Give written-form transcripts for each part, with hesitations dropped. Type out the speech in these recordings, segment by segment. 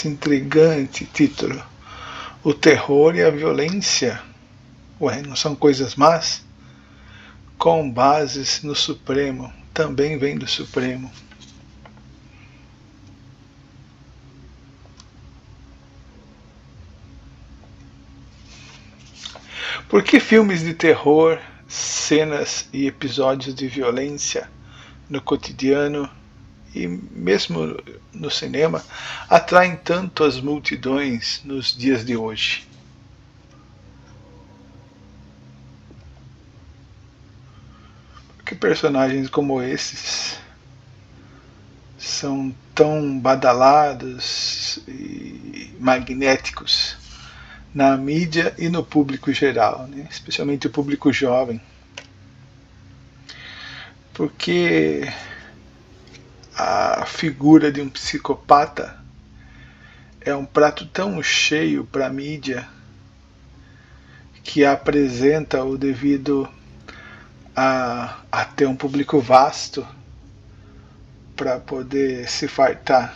esse intrigante título. O terror e a violência, ué, não são coisas más? Com bases no Supremo, também vem do Supremo. Por que filmes de terror, cenas e episódios de violência no cotidiano e mesmo no cinema atraem tanto as multidões nos dias de hoje? Porque personagens como esses são tão badalados e magnéticos na mídia e no público geral, né? Especialmente o público jovem. Porque a figura de um psicopata é um prato tão cheio para a mídia que apresenta-o devido a ter um público vasto para poder se fartar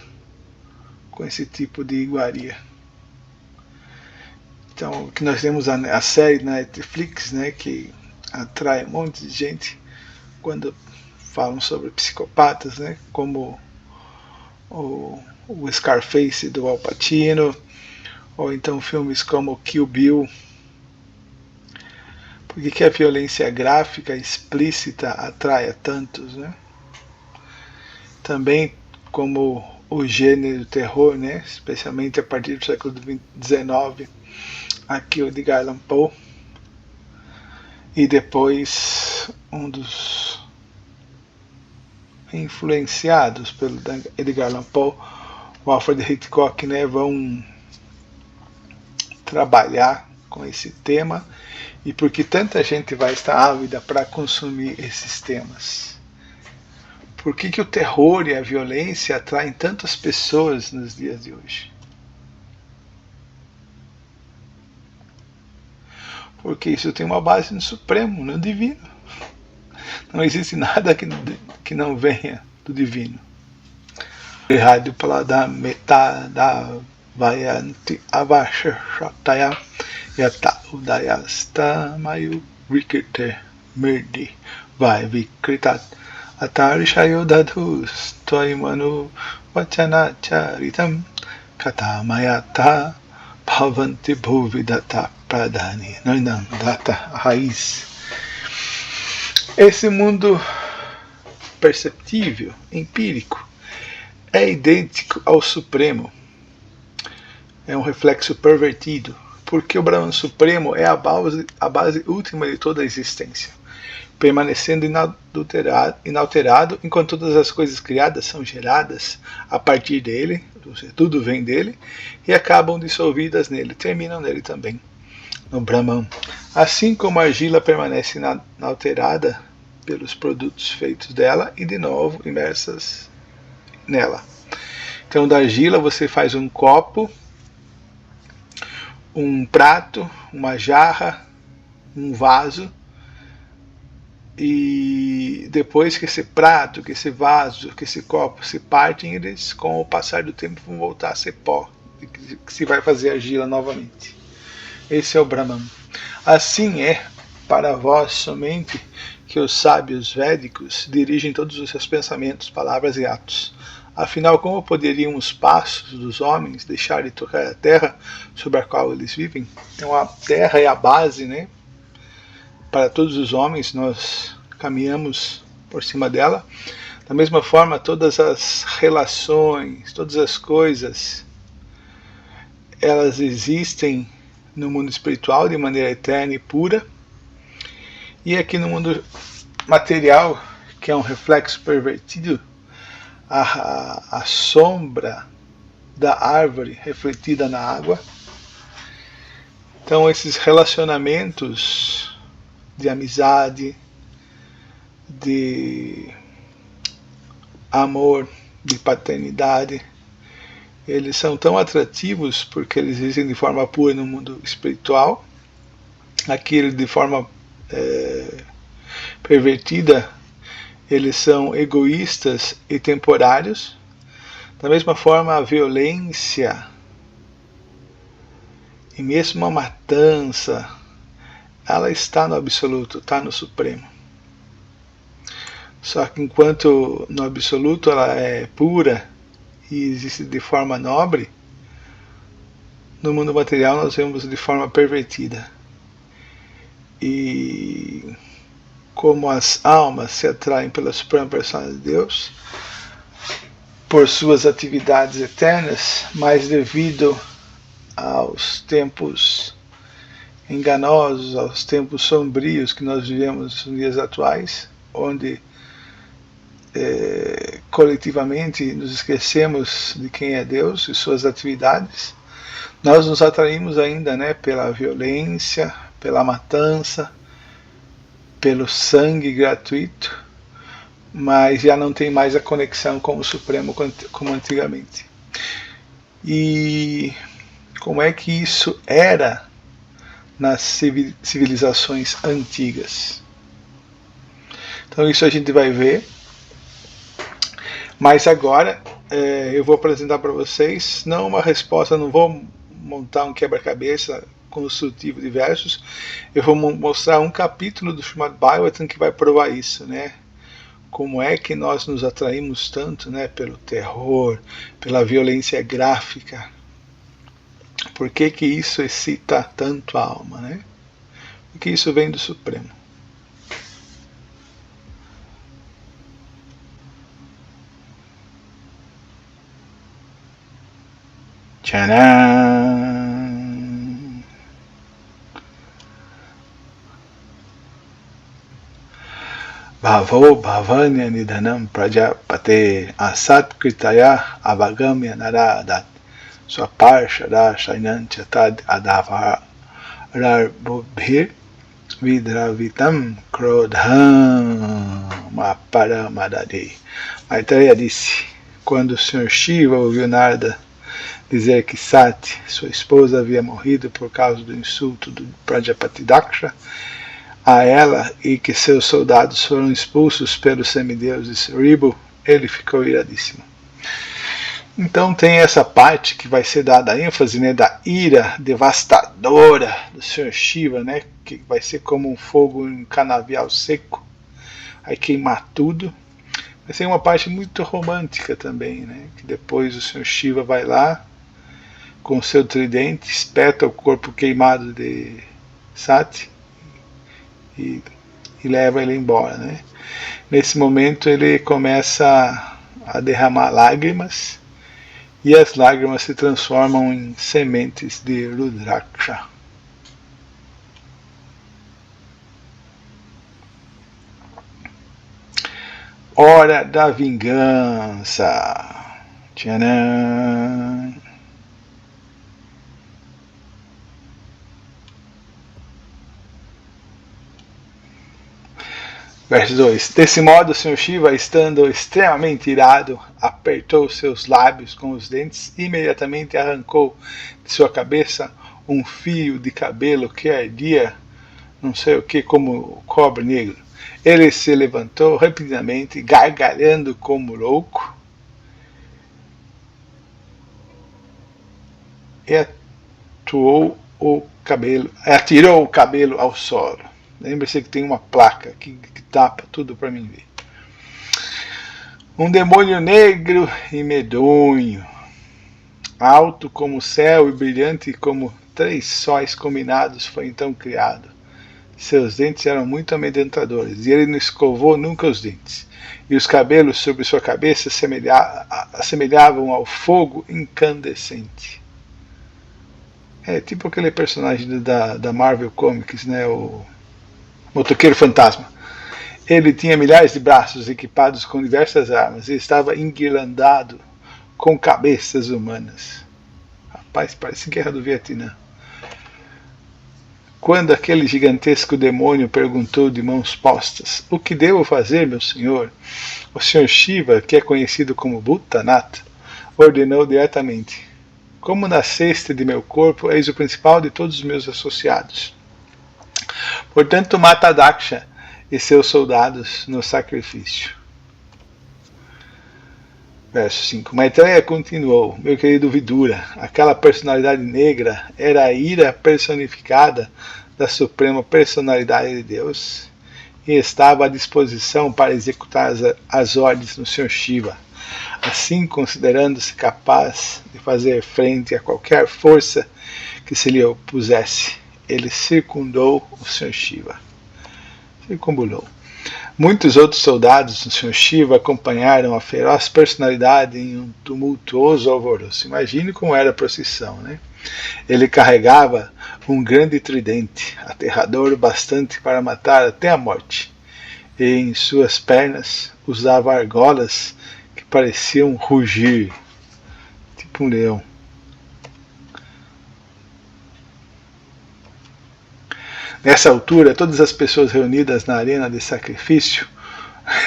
com esse tipo de iguaria. Então, que nós temos a série na Netflix, né, que atrai um monte de gente quando falam sobre psicopatas, né, como o Scarface do Al Pacino, ou então filmes como Kill Bill. Por que a violência gráfica explícita atrai a tantos, né? Também como o gênero terror, né, especialmente a partir do século XIX, aqui o Edgar Allan Poe, e depois um dos influenciados pelo Edgar Allan Poe, o Alfred Hitchcock, né, vão trabalhar com esse tema e porque tanta gente vai estar ávida para consumir esses temas. Por que o terror e a violência atraem tantas pessoas nos dias de hoje? Porque isso tem uma base no Supremo, no Divino. Não existe nada que não venha do Divino. Rádio Palada Metada Vayanti Avashashataya Yata Udayasta Mayu Rikite Merdi Vai Vikritat Atarishayo Dadhus Toimanu Vachana Charitam Katamayata Bhavanti Bhuvidata Pradhani Nanam Data Raiz. Esse mundo perceptível, empírico, é idêntico ao Supremo. É um reflexo pervertido, porque o Brahman Supremo é a base última de toda a existência, permanecendo inalterado enquanto todas as coisas criadas são geradas a partir dele, tudo vem dele, e acabam dissolvidas nele, terminam nele também, no Brahman. Assim como a argila permanece inalterada pelos produtos feitos dela e de novo imersas nela. Então da argila você faz um copo, um prato, uma jarra, um vaso, e depois que esse prato, que esse vaso, que esse copo se partem, eles com o passar do tempo vão voltar a ser pó, que se vai fazer argila novamente. Esse é o Brahman. Assim é para vós somente que os sábios védicos dirigem todos os seus pensamentos, palavras e atos. Afinal, como poderiam os passos dos homens deixar de tocar a terra sobre a qual eles vivem? Então a terra é a base, né? Para todos os homens, nós caminhamos por cima dela. Da mesma forma, todas as relações, todas as coisas, elas existem no mundo espiritual de maneira eterna e pura. E aqui no mundo material, que é um reflexo pervertido, a sombra da árvore refletida na água. Então esses relacionamentos de amizade, de amor, de paternidade, eles são tão atrativos porque eles existem de forma pura no mundo espiritual. Aqui de forma pervertida, eles são egoístas e temporários. Da mesma forma, a violência E mesmo a matança, ela está no absoluto, está no supremo. Só que enquanto no absoluto ela é pura e existe de forma nobre, no mundo material nós vemos de forma pervertida. E como as almas se atraem pela suprema personalidade de Deus, por suas atividades eternas, mas devido aos tempos enganosos, aos tempos sombrios que nós vivemos nos dias atuais, onde coletivamente nos esquecemos de quem é Deus e suas atividades, nós nos atraímos ainda, né, pela violência, pela matança, pelo sangue gratuito, mas já não tem mais a conexão com o Supremo como antigamente. E como é que isso era nas civilizações antigas? Então isso a gente vai ver, mas agora eu vou apresentar para vocês, não uma resposta, não vou montar um quebra-cabeça construtivo de versos, eu vou mostrar um capítulo do Srimad Bhagavatam que vai provar isso, né? Como é que nós nos atraímos tanto, né, pelo terror, pela violência gráfica? Por que que isso excita tanto a alma, né? Porque isso vem do Supremo. Tcharam! Bhavo bhavanya nidhanam prajapate asat kritaya avagamya naradat swaparsha rashayancha tad adavarar bubhir vidravitam krodham aparamadade. Maitreya disse, quando o Sr. Shiva ouviu Narada dizer que Sati, sua esposa, havia morrido por causa do insulto do Prajapati Daksha a ela e que seus soldados foram expulsos pelos semideuses Ribu, ele ficou iradíssimo. Então tem essa parte que vai ser dada ênfase, né, da ira devastadora do Sr. Shiva, né, que vai ser como um fogo em canavial seco, vai queimar tudo. Vai ser uma parte muito romântica também, né, que depois o Sr. Shiva vai lá com seu tridente, espeta o corpo queimado de Sati e leva ele embora, né? Nesse momento ele começa a derramar lágrimas e as lágrimas se transformam em sementes de Rudraksha. Hora da vingança. Tcharam! Verso 2. Desse modo, o Sr. Shiva, estando extremamente irado, apertou seus lábios com os dentes e imediatamente arrancou de sua cabeça um fio de cabelo que ardia, não sei o que, como cobre negro. Ele se levantou rapidamente, gargalhando como louco, e atirou o cabelo ao solo. Lembre-se que tem uma placa que tapa tudo para mim ver. Um demônio negro e medonho, alto como o céu e brilhante como 3 sóis combinados, foi então criado. Seus dentes eram muito amedrontadores, e ele não escovou nunca os dentes. E os cabelos sobre sua cabeça assemelhavam ao fogo incandescente. É tipo aquele personagem da Marvel Comics, né, o Motoqueiro Fantasma. Ele tinha milhares de braços equipados com diversas armas e estava enguirlandado com cabeças humanas. Rapaz, parece Guerra do Vietnã. Quando aquele gigantesco demônio perguntou de mãos postas: o que devo fazer, meu senhor? O Sr. Shiva, que é conhecido como Bhutanath, ordenou diretamente: como nasceste de meu corpo, és o principal de todos os meus associados. Portanto, mata Daksha e seus soldados no sacrifício. Verso 5. Maitreya continuou: meu querido Vidura, aquela personalidade negra era a ira personificada da suprema personalidade de Deus e estava à disposição para executar as ordens do Sr. Shiva. Assim, considerando-se capaz de fazer frente a qualquer força que se lhe opusesse, ele circundou o Sr. Shiva. Circunambulou. Muitos outros soldados do Sr. Shiva acompanharam a feroz personalidade em um tumultuoso alvoroço. Imagine como era a procissão, né? Ele carregava um grande tridente, aterrador o bastante para matar até a morte, e em suas pernas usava argolas que pareciam rugir, tipo um leão. Nessa altura, todas as pessoas reunidas na arena de sacrifício,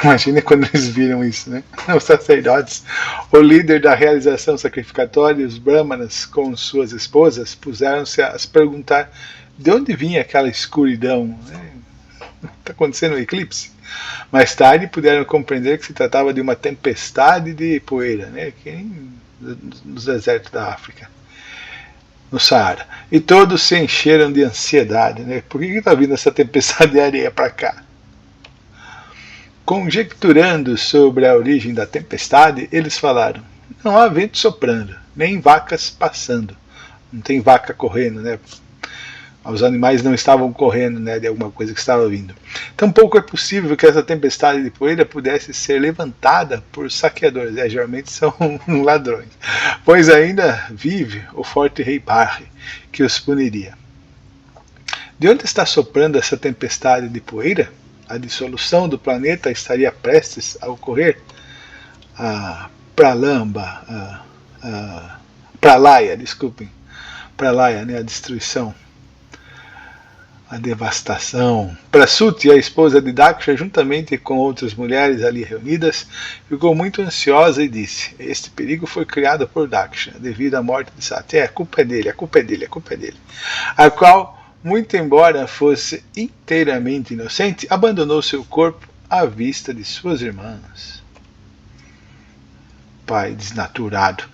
imagine quando eles viram isso, né? Os sacerdotes, o líder da realização sacrificatória e os brahmanas com suas esposas puseram-se a se perguntar de onde vinha aquela escuridão. Está acontecendo um eclipse? Mais tarde puderam compreender que se tratava de uma tempestade de poeira, né? Que nos desertos da África, no Saara. E todos se encheram de ansiedade, né? Por que está vindo essa tempestade de areia para cá? Conjecturando sobre a origem da tempestade, eles falaram: não há vento soprando, nem vacas passando. Não tem vaca correndo, né? Os animais não estavam correndo, né, de alguma coisa que estava vindo. Tampouco é possível que essa tempestade de poeira pudesse ser levantada por saqueadores, geralmente são ladrões, pois ainda vive o forte rei Barre, que os puniria. De onde está soprando essa tempestade de poeira? A dissolução do planeta estaria prestes a ocorrer? A Pralaya, desculpem. Pralaya, né, a destruição, a devastação. Prasuti, a esposa de Daksha, juntamente com outras mulheres ali reunidas, ficou muito ansiosa e disse: este perigo foi criado por Daksha, devido à morte de Sati. A culpa é dele, a culpa é dele, a culpa é dele. A qual, muito embora fosse inteiramente inocente, abandonou seu corpo à vista de suas irmãs. Pai desnaturado.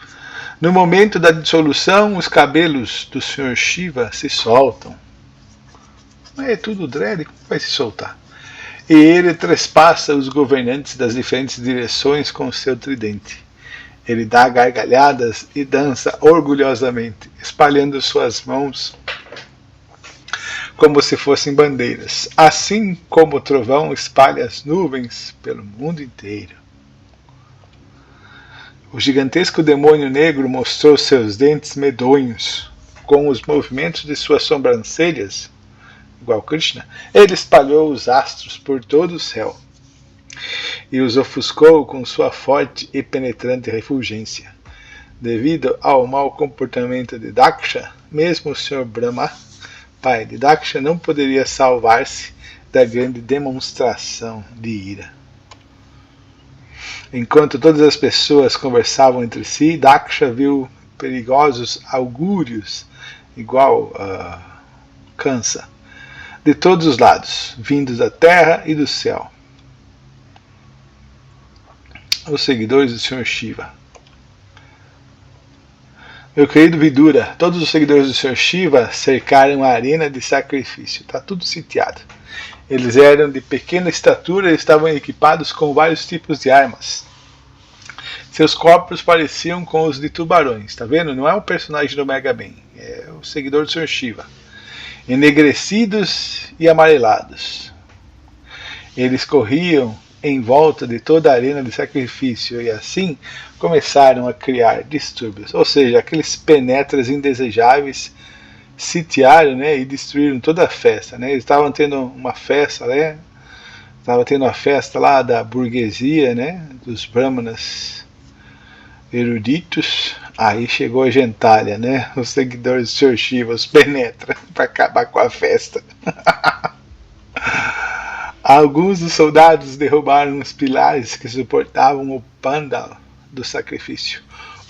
No momento da dissolução, os cabelos do Sr. Shiva se soltam. É tudo dread, como vai se soltar? E ele trespassa os governantes das diferentes direções com seu tridente. Ele dá gargalhadas e dança orgulhosamente, espalhando suas mãos como se fossem bandeiras, assim como o trovão espalha as nuvens pelo mundo inteiro. O gigantesco demônio negro mostrou seus dentes medonhos, com os movimentos de suas sobrancelhas, igual Krishna. Ele espalhou os astros por todo o céu e os ofuscou com sua forte e penetrante refulgência. Devido ao mau comportamento de Daksha, mesmo o Sr. Brahma, pai de Daksha, não poderia salvar-se da grande demonstração de ira. Enquanto todas as pessoas conversavam entre si, Daksha viu perigosos augúrios, igual Kansa, de todos os lados, vindos da terra e do céu. Os seguidores do Sr. Shiva. Meu querido Vidura, todos os seguidores do Sr. Shiva cercaram a arena de sacrifício. Está tudo sitiado. Eles eram de pequena estatura e estavam equipados com vários tipos de armas. Seus corpos pareciam com os de tubarões. Está vendo? Não é um personagem do Mega Man. É o seguidor do Sr. Shiva. Enegrecidos e amarelados. Eles corriam em volta de toda a arena de sacrifício e assim começaram a criar distúrbios. Ou seja, aqueles penetras indesejáveis sitiaram, né, e destruíram toda a festa. Né? Eles estavam tendo uma festa, né? Estava tendo uma festa lá da burguesia, né, dos brahmanas eruditos. Aí chegou a gentalha, né? Os seguidores do Sr. Shiva os penetra para acabar com a festa. Alguns dos soldados derrubaram os pilares que suportavam o pandal do sacrifício.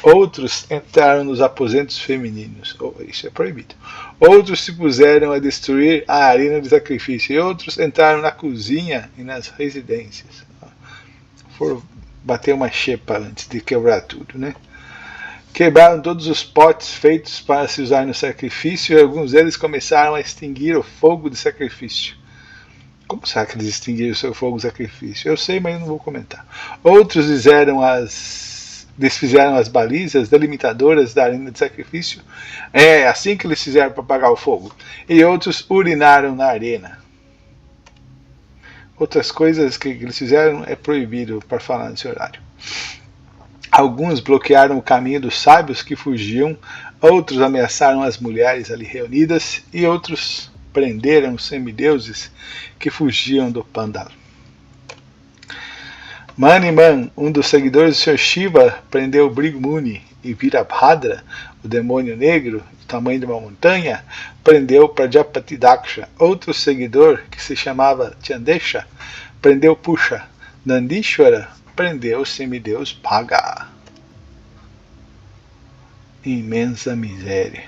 Outros entraram nos aposentos femininos. Isso é proibido. Outros se puseram a destruir a arena de sacrifício. E outros entraram na cozinha e nas residências. Foram bater uma xepa antes de quebrar tudo, né? Quebraram todos os potes feitos para se usar no sacrifício e alguns deles começaram a extinguir o fogo do sacrifício. Como será que eles extinguiram o seu fogo do sacrifício? Eu sei, mas eu não vou comentar. Outros desfizeram as balizas delimitadoras da arena de sacrifício. É assim que eles fizeram para apagar o fogo. E outros urinaram na arena. Outras coisas que eles fizeram é proibido para falar nesse horário. Alguns bloquearam o caminho dos sábios que fugiam, outros ameaçaram as mulheres ali reunidas e outros prenderam os semideuses que fugiam do Pandal. Maniman, um dos seguidores do Sr. Shiva, prendeu Brigmuni e Virabhadra, o demônio negro, do tamanho de uma montanha, prendeu Prajapati Daksha. Outro seguidor, que se chamava Chandesha, prendeu Pusha. Nandishvara prendeu o semideus Bhaga. Imensa miséria.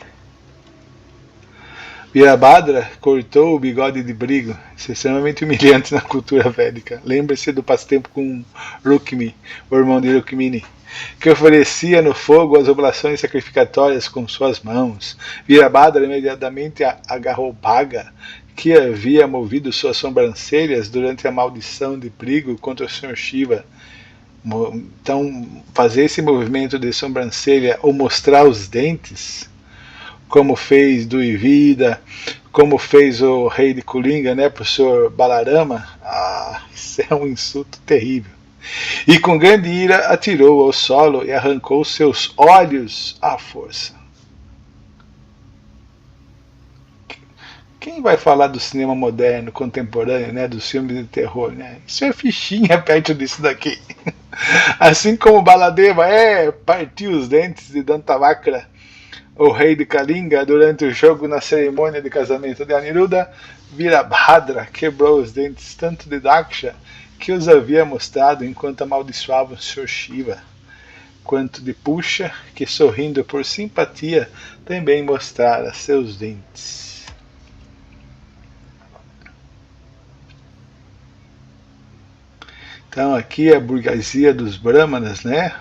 Virabhadra cortou o bigode de Brigo. Isso é extremamente humilhante na cultura védica. Lembre-se do passatempo com Rukmi, o irmão de Rukmini, que oferecia no fogo as oblações sacrificatórias com suas mãos. Virabhadra imediatamente agarrou Bhaga, que havia movido suas sobrancelhas durante a maldição de Brigo contra o Sr. Shiva. Então, fazer esse movimento de sobrancelha ou mostrar os dentes, como fez Duivida, como fez o rei de Kulinga, né, para o Sr. Balarama, isso é um insulto terrível. E com grande ira atirou ao solo e arrancou seus olhos à força. Quem vai falar do cinema moderno, contemporâneo, né, dos filmes de terror, né? Isso é fichinha perto disso daqui. Assim como Baladeva partiu os dentes de Dantavakra, o rei de Kalinga, durante o jogo na cerimônia de casamento de Aniruddha, Virabhadra quebrou os dentes tanto de Daksha, que os havia mostrado enquanto amaldiçoava o Sr. Shiva, quanto de Pusha, que sorrindo por simpatia também mostrara seus dentes. Então aqui é a burguesia dos brahmanas, né?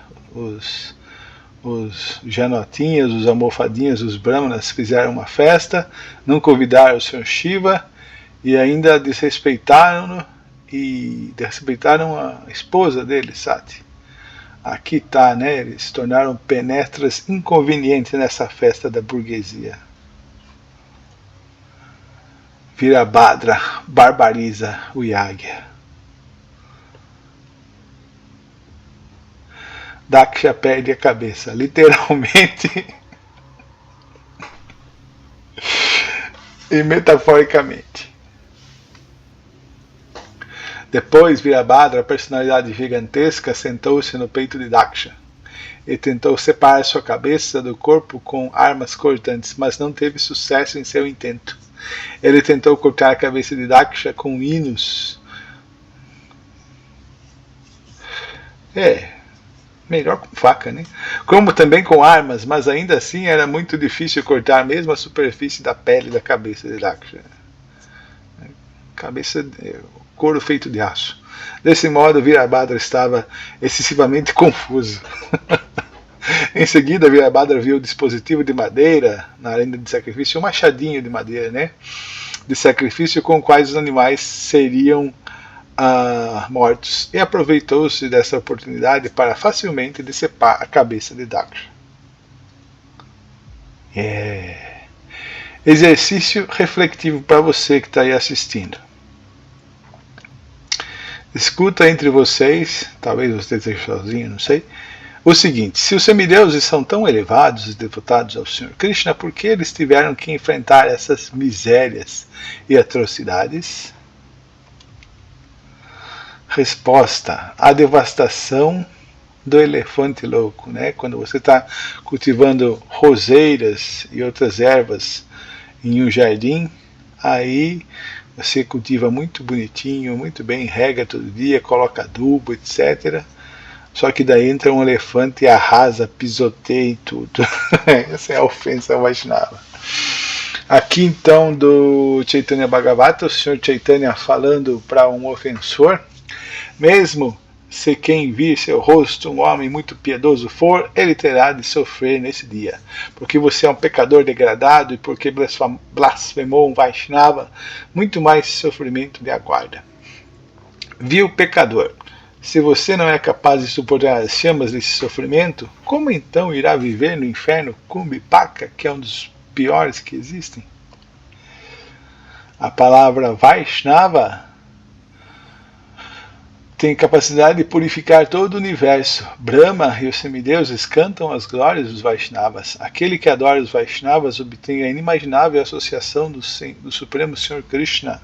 Os janotinhas, os almofadinhas, os brahmanas fizeram uma festa, não convidaram o Sr. Shiva e ainda desrespeitaram-no e desrespeitaram a esposa dele, Sati. Aqui está, né? Eles se tornaram penetras inconvenientes nessa festa da burguesia. Virabhadra barbariza o Yagya. Daksha perde a cabeça, literalmente e metaforicamente. Depois, Virabhadra, a personalidade gigantesca, sentou-se no peito de Daksha e tentou separar sua cabeça do corpo com armas cortantes, mas não teve sucesso em seu intento. Ele tentou cortar a cabeça de Daksha com hinos. Melhor com faca, né? Como também com armas, mas ainda assim era muito difícil cortar mesmo a superfície da pele da cabeça de Daksha. Couro feito de aço. Desse modo, Virabhadra estava excessivamente confuso. Em seguida, Virabhadra viu o dispositivo de madeira na arena de sacrifício, um machadinho de madeira, né? De sacrifício com quais os animais seriam mortos, e aproveitou-se dessa oportunidade para facilmente decepar a cabeça de Daksha. Exercício refletivo para você que está aí assistindo. Escuta entre vocês, talvez você esteja sozinho, não sei, o seguinte: se os semideuses são tão elevados e devotados ao Sr. Krishna, por que eles tiveram que enfrentar essas misérias e atrocidades? Resposta: a devastação do elefante louco, né? Quando você está cultivando roseiras e outras ervas em um jardim, aí você cultiva muito bonitinho, muito bem, rega todo dia, coloca adubo, etc. Só que daí entra um elefante e arrasa, pisoteia e tudo. Essa é a ofensa Vaishnava. Aqui então do Chaitanya Bhagavata, o Sr. Chaitanya falando para um ofensor: mesmo Se quem vir seu rosto um homem muito piedoso for, ele terá de sofrer nesse dia. Porque você é um pecador degradado e porque blasfemou um Vaishnava, muito mais sofrimento lhe aguarda. Viu pecador, se você não é capaz de suportar as chamas desse sofrimento, como então irá viver no inferno Kumbhipaka, que é um dos piores que existem? A palavra Vaishnava tem capacidade de purificar todo o universo. Brahma e os semideuses cantam as glórias dos Vaishnavas. Aquele que adora os Vaishnavas obtém a inimaginável associação do Supremo Senhor Krishna.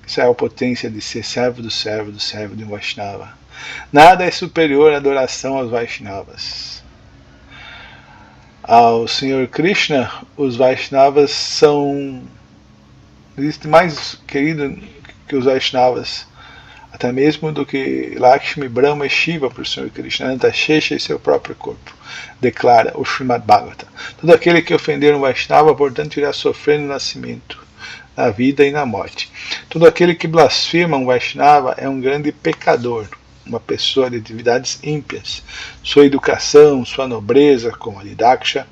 Isso é a potência de ser servo do servo de um Vaishnava. Nada é superior à adoração aos Vaishnavas. Ao Senhor Krishna, os Vaishnavas são mais queridos que os Vaishnavas, até mesmo do que Lakshmi, Brahma e Shiva para o Senhor Krishna, Antashesha e seu próprio corpo, declara o Srimad Bhagavatam. Todo aquele que ofender um Vaishnava, portanto, irá sofrer no nascimento, na vida e na morte. Todo aquele que blasfema um Vaishnava é um grande pecador, uma pessoa de atividades ímpias. Sua educação, sua nobreza, como a Lidaksha,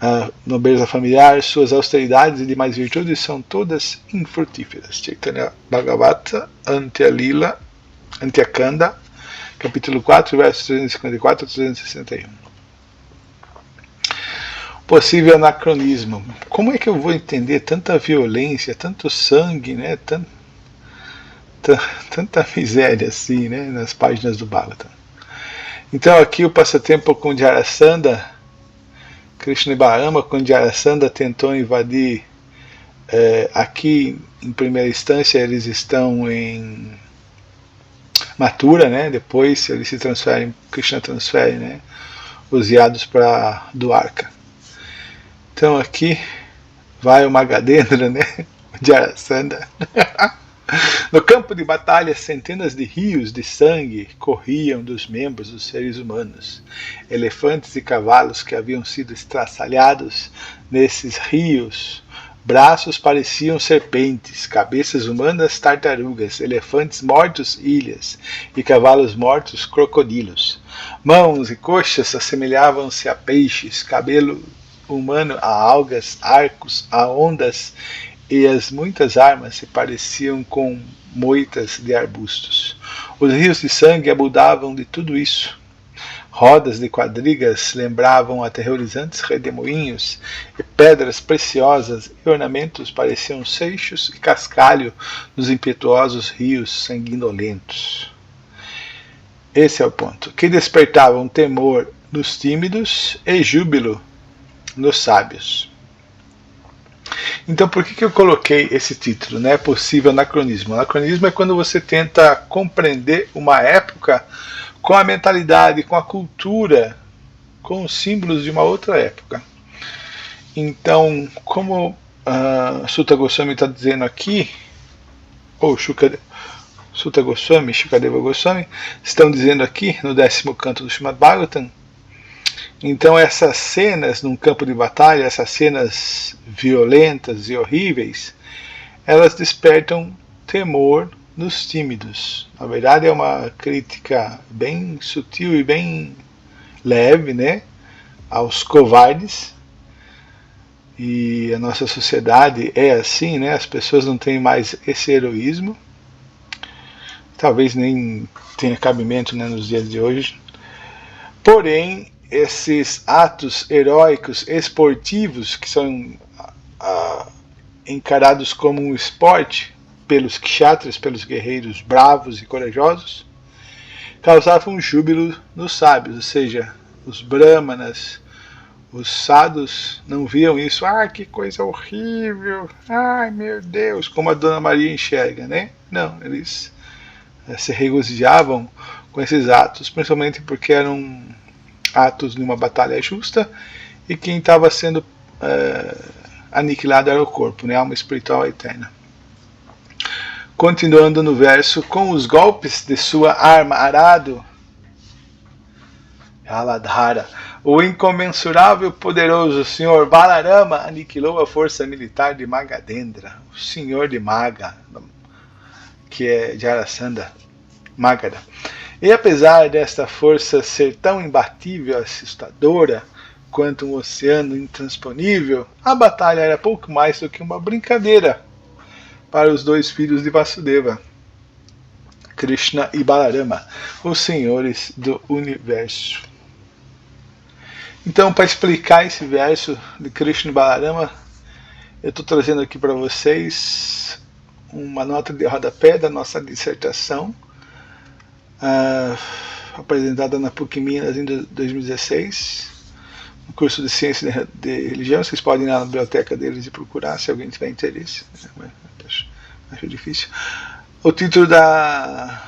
a nobreza familiar, suas austeridades e demais virtudes são todas infrutíferas. Chaitanya Bhagavata, Antyakanda, capítulo 4, versos 354 a 361. Possível anacronismo. Como é que eu vou entender tanta violência, tanto sangue, né? Tanta miséria assim, né? Nas páginas do Bhagavatam. Então aqui o passatempo com Jarasandha, Krishna e Balama, quando Jarasandha tentou invadir, aqui em primeira instância eles estão em Mathura, né? Depois eles se transferem, Krishna transfere, né, os Yados para Dwarka. Então aqui vai o Magadendra, né? Jarasandha. No campo de batalha, centenas de rios de sangue corriam dos membros dos seres humanos. Elefantes e cavalos que haviam sido estraçalhados nesses rios. Braços pareciam serpentes, cabeças humanas tartarugas, elefantes mortos ilhas e cavalos mortos crocodilos. Mãos e coxas assemelhavam-se a peixes, cabelo humano a algas, arcos a ondas, e as muitas armas se pareciam com moitas de arbustos. Os rios de sangue abudavam de tudo isso. Rodas de quadrigas lembravam aterrorizantes redemoinhos, e pedras preciosas e ornamentos pareciam seixos e cascalho nos impetuosos rios sanguinolentos. Esse é o ponto, que despertavam temor nos tímidos e júbilo nos sábios. Então, por que eu coloquei esse título, né? Possível anacronismo. Anacronismo é quando você tenta compreender uma época com a mentalidade, com a cultura, com os símbolos de uma outra época. Então, como Sutta Goswami está dizendo aqui, ou Sutta Goswami, Shukadeva Goswami, estão dizendo aqui no 10º canto do Srimad Bhagavatam. Então essas cenas num campo de batalha, essas cenas violentas e horríveis, elas despertam temor nos tímidos. Na verdade é uma crítica bem sutil e bem leve, né, aos covardes. E a nossa sociedade é assim, né, as pessoas não têm mais esse heroísmo. Talvez nem tenha cabimento, né, nos dias de hoje. Porém, esses atos heróicos esportivos, que são encarados como um esporte pelos kshatras, pelos guerreiros bravos e corajosos, causavam júbilo nos sábios, ou seja, os brahmanas, os sadhus não viam isso, que coisa horrível, ai meu Deus, como a Dona Maria enxerga, né? Não, eles se regozijavam com esses atos, principalmente porque eram atos de uma batalha justa, e quem estava sendo aniquilado era o corpo, né, a alma espiritual eterna. Continuando no verso, com os golpes de sua arma arado, Aladhara, o incomensurável poderoso Senhor Balarama aniquilou a força militar de Magadendra, o Senhor de Maga, que é Jarasandha, Magadha. E apesar desta força ser tão imbatível e assustadora quanto um oceano intransponível, a batalha era pouco mais do que uma brincadeira para os dois filhos de Vasudeva, Krishna e Balarama, os senhores do universo. Então, para explicar esse verso de Krishna e Balarama, eu estou trazendo aqui para vocês uma nota de rodapé da nossa dissertação, apresentada na PUC Minas em 2016, no curso de Ciência de Religião. Vocês podem ir na biblioteca deles e procurar, se alguém tiver interesse. Acho difícil. O título da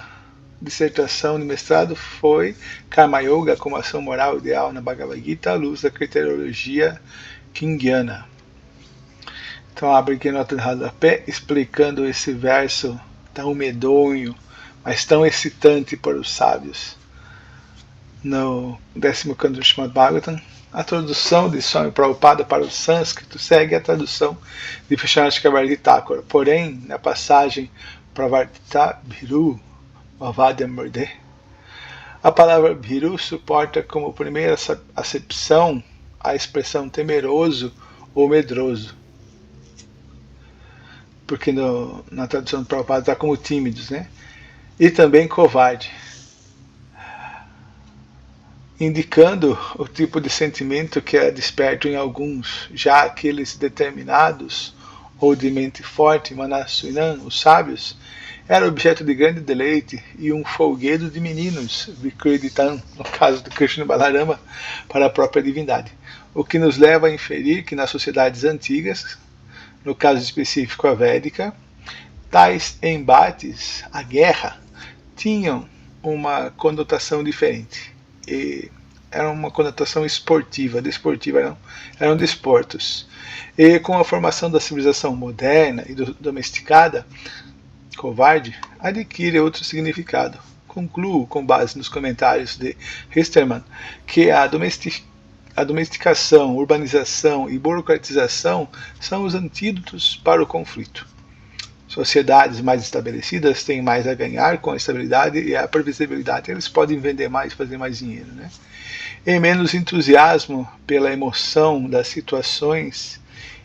dissertação de mestrado foi Karma Yoga como ação moral ideal na Bhagavad Gita à luz da criteriologia Kingiana. Então abre aqui a nota de rodapé explicando esse verso tão medonho, mas tão excitante para os sábios. No 10º canto do Srimad Bhagavatam, a tradução de Swami Prabhupada para o sânscrito segue a tradução de Vishwanath Chakravarti Thakur. Porém, na passagem Pravartita Bhiru Bhavadyam Murde, a palavra Bhiru suporta como primeira acepção a expressão temeroso ou medroso, porque na tradução do Prabhupada está como tímidos, né? E também covarde, indicando o tipo de sentimento que é desperto em alguns, já aqueles determinados ou de mente forte, Manasuinan, os sábios, era objeto de grande deleite e um folguedo de meninos, Vikreditan, no caso do Krishna e Balarama, para a própria divindade. O que nos leva a inferir que nas sociedades antigas, no caso específico a védica, tais embates, a guerra, tinham uma conotação diferente. E era uma conotação esportiva, desportiva, eram desportos. E com a formação da civilização moderna e domesticada, covarde adquire outro significado. Concluo, com base nos comentários de Hestermann, que a domesticação, urbanização e burocratização são os antídotos para o conflito. Sociedades mais estabelecidas têm mais a ganhar com a estabilidade e a previsibilidade. Eles podem vender mais e fazer mais dinheiro, né? E menos entusiasmo pela emoção das situações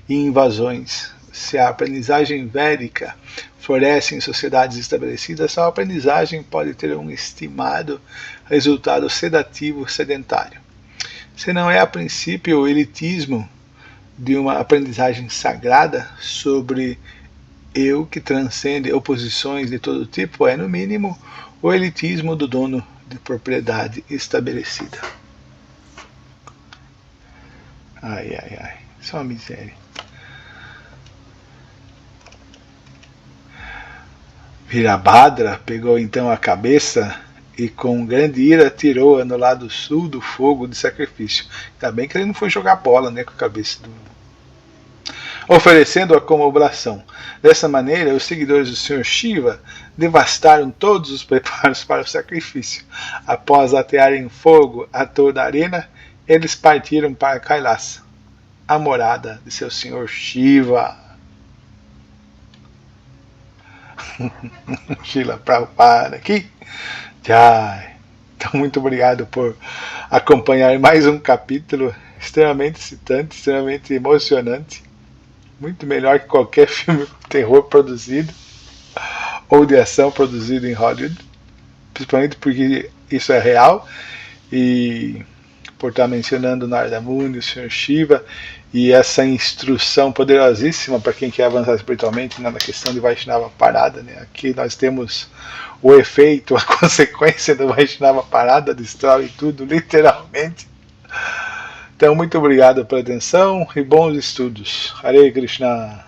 e invasões. Se a aprendizagem védica floresce em sociedades estabelecidas, a aprendizagem pode ter um estimado resultado sedativo sedentário. Se não é a princípio o elitismo de uma aprendizagem sagrada sobre eu que transcende oposições de todo tipo, é no mínimo o elitismo do dono de propriedade estabelecida. Ai, ai, ai, só uma miséria. Virabhadra pegou então a cabeça e com grande ira tirou-a no lado sul do fogo de sacrifício. Ainda bem que ele não foi jogar bola, né, com a cabeça oferecendo-a como oblação. Dessa maneira, os seguidores do Sr. Shiva devastaram todos os preparos para o sacrifício. Após atearem fogo a toda a arena, eles partiram para Kailasa, a morada de seu Sr. Shiva. Srila Prabhupada aqui. Jai. Então, muito obrigado por acompanhar mais um capítulo extremamente excitante, extremamente emocionante. Muito melhor que qualquer filme de terror produzido ou de ação produzido em Hollywood, principalmente porque isso é real, e por estar mencionando Narada Muni, o Sr. Shiva, e essa instrução poderosíssima para quem quer avançar espiritualmente na questão de Vaishnava Parada, né? Aqui nós temos o efeito, a consequência do Vaishnava Parada, destrói tudo, literalmente. Então, muito obrigado pela atenção e bons estudos. Hare Krishna.